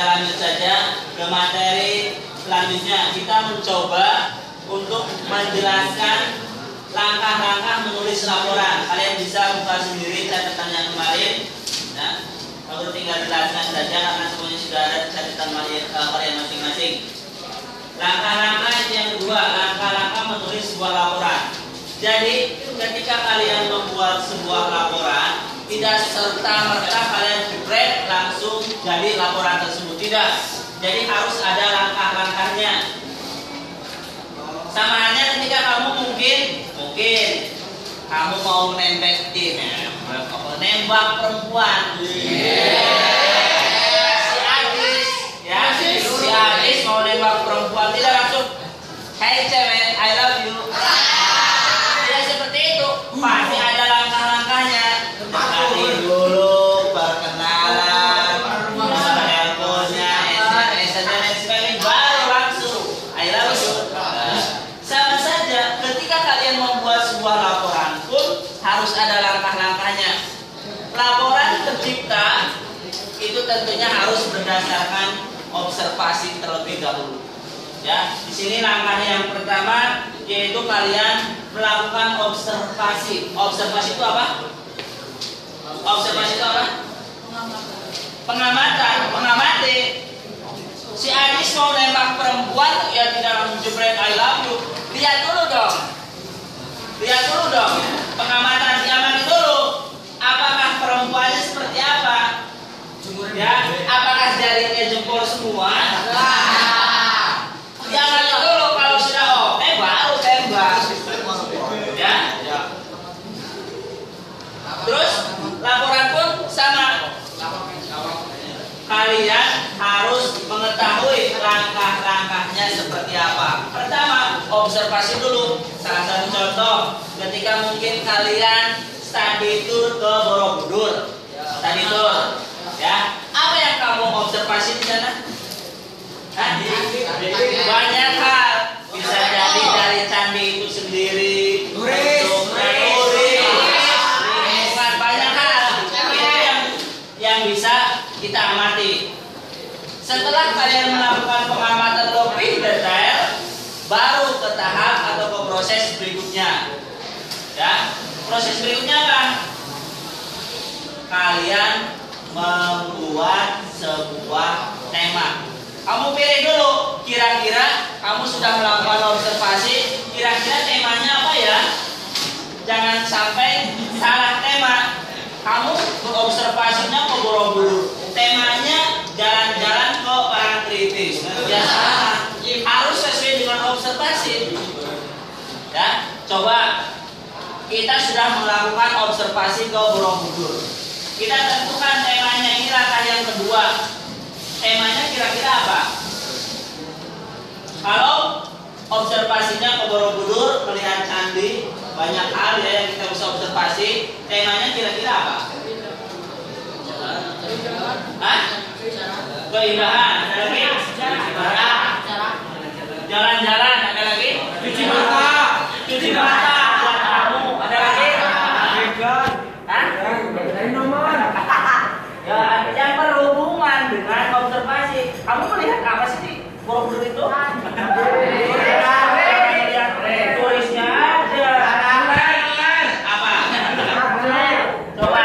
lanjut saja ke materi selanjutnya. Kita mencoba untuk menjelaskan langkah-langkah menulis laporan. Kalian bisa buka sendiri catatan yang kemarin. Ya. Aku tinggal jelaskan saja karena semuanya sudah ada catatan kalian masing-masing. Langkah-langkah yang kedua, langkah-langkah menulis sebuah laporan. Jadi ketika kalian membuat sebuah laporan, tidak serta-merta kalian jebret langsung jadi laporan tersebut, tidak. Jadi harus ada langkah-langkahnya. Sama halnya ketika kamu mungkin kamu mau nembak perempuan. Si Adis mau nembak perempuan, tidak langsung, "Hai cewek, I love you." Tidak seperti itu. Pasti ada langkah-langkahnya. Dekati dulu, perkenalan, teleponnya, SMS dan lain sebagainya, baru langsung I love you. Sama saja ketika kalian membuat sebuah laporan pun harus ada langkah-langkahnya. Laporan tercipta itu tentunya harus berdasarkan observasi terlebih dahulu. Ya, di sini langkah yang pertama yaitu kalian melakukan observasi. Observasi itu apa? Observasi itu apa? Pengamatan, mengamati. Si Adis mau nembak perempuan, ya tidak langsung jebret I love you. Lihat dulu dong. Pengamatan, diamati dulu. Apakah perempuannya seperti apa? Ya, apakah jarinya jempol semua? Diamati dulu, kalau sudah oke baru tembak. Ya. Terus laporan pun sama. Kalian harus mengetahui langkah-langkahnya seperti apa. Pertama, observasi dulu. Salah satu contoh, ketika mungkin kalian study tour ke Borobudur, study tour, ya. Apa yang kamu observasi di sana? Banyak hal. Bisa jadi dari candi itu sendiri, banyak hal. Itu yang bisa kita amati. Setelah kalian melakukan pengamatan lebih detail, baru ke tahap atau ke proses berikutnya. Ya, proses berikutnya apa? Kalian membuat sebuah tema. Kamu pilih dulu, kira-kira kamu sudah melakukan observasi, kira-kira temanya apa ya? Jangan sampai salah tema. Kamu berobservasinya ke Borobudur, temanya jalan-jalan ke Parangtritis. Ya salah, harus sesuai dengan observasi. Ya, coba kita sudah melakukan observasi ke Borobudur. Kita tentukan temanya, ini langkah yang kedua. Temanya kira-kira apa? Kalau observasinya ke Borobudur, melihat candi, banyak hal ya yang kita bisa observasi. Temanya kira-kira apa? Keindahan. Ada lagi? Jalan-jalan. Ada lagi? Cuci mata. Buat kamu. Ada lagi? Ya, yang berhubungan dengan observasi. Kamu melihat apa sih di Borobudur itu? Turisnya aja. Apa? Coba.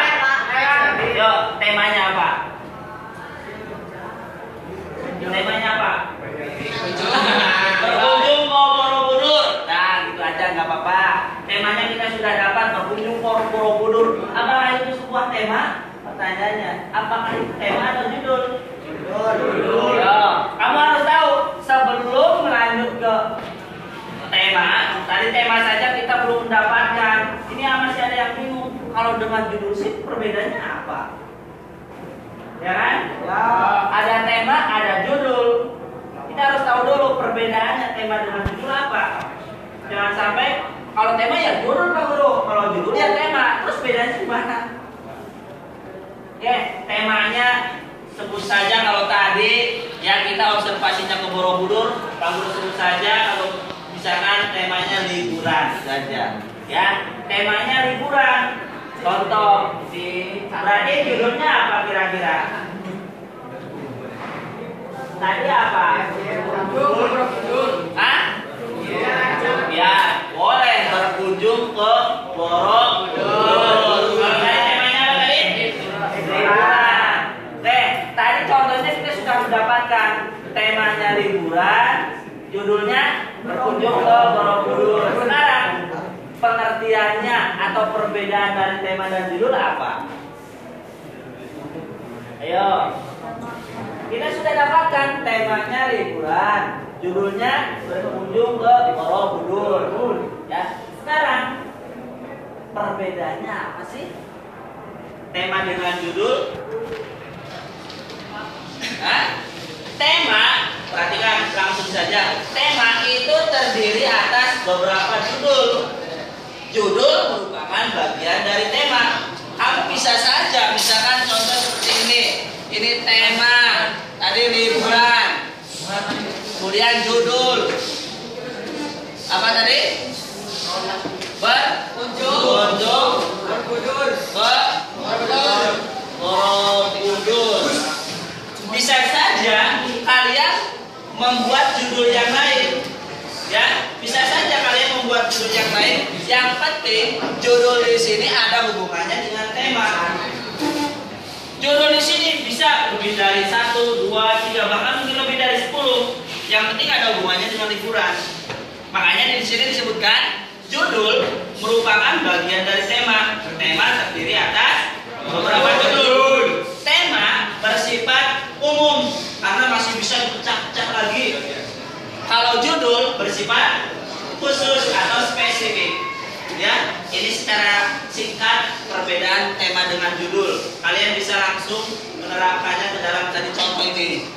Yuk, temanya apa? Temanya apa? Berkunjung ke Borobudur. Nah, gitu aja nggak apa-apa. Temanya kita sudah dapat, berkunjung ke Borobudur. Apakah itu sebuah tema? Pertanyaannya, apakah itu tema atau judul? Judul. Ya, kamu harus tahu sebelum melanjut ke tema. Tadi tema saja kita belum mendapatkan. Ini masih ada yang bingung. Kalau dengan judul sih perbedaannya apa? Ya kan? Ya. Ada tema, ada judul. Kita harus tahu dulu perbedaannya tema dengan judul apa. Jangan sampai kalau tema ya judul Pak Guru, kalau judul ya tema. Terus bedanya gimana? Ya, temanya sebut saja kalau tadi ya kita observasinya ke Borobudur, Pak Guru sebut saja kalau misalkan temanya liburan saja. Ya, temanya liburan. Contoh berarti judulnya apa kira-kira? Tadi apa? Hah? Ya, boleh berkunjung ke Borobudur. Kalau tadi temanya apa tadi? Liburan. Oke, tadi contohnya kita sudah mendapatkan temanya liburan, judulnya berkunjung ke Borobudur. Sekarang pengertiannya atau perbedaan dari tema dan judul apa? Ayo. Kita sudah dapatkan temanya liburan, judulnya berkunjung ke Borobudur. Ya, sekarang perbedaannya apa sih? Tema dengan judul? Hah? Tema, perhatikan langsung saja. Tema itu terdiri atas beberapa judul. Judul merupakan bagian dari tema. Kamu bisa saja, misalkan contoh seperti ini. Ini tema, tadi liburan. Kemudian judul apa tadi? Berkunjung ke Borobudur. Bisa saja kalian membuat judul yang lain, ya. Bisa saja kalian membuat judul yang lain. Yang penting judul di sini ada hubungannya dengan tema. Judul di sini bisa lebih dari 1, 2, 3, bahkan mungkin lebih dari 10. Yang penting ada hubungannya dengan liburan. Makanya di sini disebutkan judul merupakan bagian dari tema. Tema terdiri atas beberapa judul. Tema bersifat umum karena masih bisa dipecah-pecah lagi. Kalau judul bersifat khusus atau spesifik. Ya, ini secara singkat perbedaan tema dengan judul. Kalian bisa langsung menerapkannya ke dalam tadi contoh ini.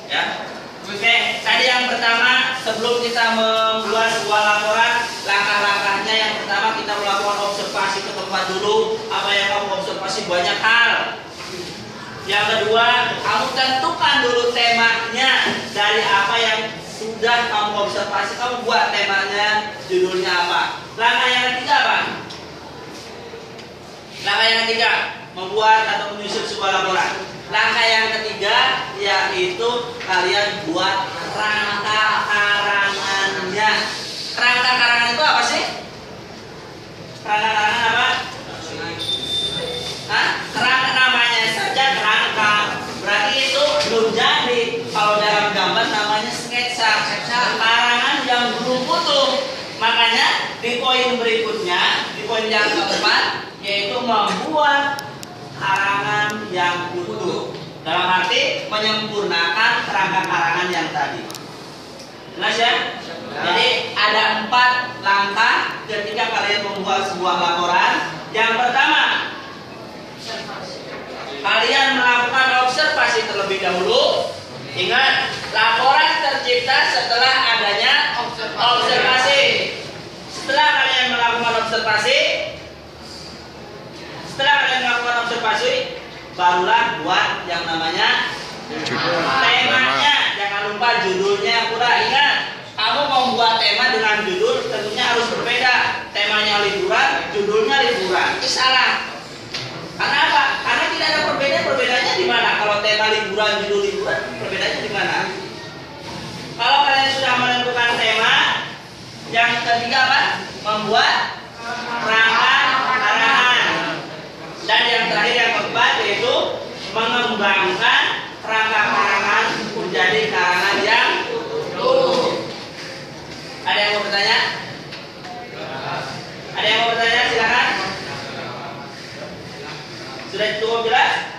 Ya. Oke, tadi yang pertama sebelum kita membuat sebuah laporan, langkah-langkahnya yang pertama kita melakukan observasi ke tempat dulu. Apa yang kamu observasi banyak hal. Yang kedua, kamu tentukan dulu temanya dari apa yang sudah kamu observasi, kamu buat temanya, judulnya apa. Langkah yang ketiga apa? Langkah yang ketiga, membuat atau menyusun sebuah laporan. Langkah yang ketiga yaitu kalian buat kerangka karangannya. Kerangka karangan itu apa sih? Kerangka karangan apa? Hah? Kerangka namanya saja kerangka. Berarti itu belum jadi. Kalau dalam gambar namanya sketsa. Karangan yang belum utuh. Makanya di poin berikutnya, di poin yang keempat, yaitu membuat karangan yang utuh. Dalam arti menyempurnakan kerangka karangan yang tadi. Jelas ya? Jadi ada 4 langkah ketika kalian membuat sebuah laporan. Yang pertama, kalian melakukan observasi terlebih dahulu. Ingat, laporan tercipta setelah adanya observasi. Setelah kalian melakukan observasi, barulah buat yang namanya temanya. Jangan lupa judulnya pula. Ingat, kamu membuat tema dengan judul tentunya harus berbeda. Temanya liburan, judulnya liburan. Itu salah. Karena apa? Karena tidak ada perbedaan. Perbedaannya di mana? Kalau tema liburan, judul liburan, perbedaannya di mana? Kalau kalian sudah menentukan tema, yang ketiga apa? Membuat kerangka karangan. Dan yang terakhir yang keempat yaitu mengembangkan kerangka karangan menjadi karangan yang utuh. Ada yang mau bertanya? Ada yang mau bertanya? Silakan. Sudah cukup jelas?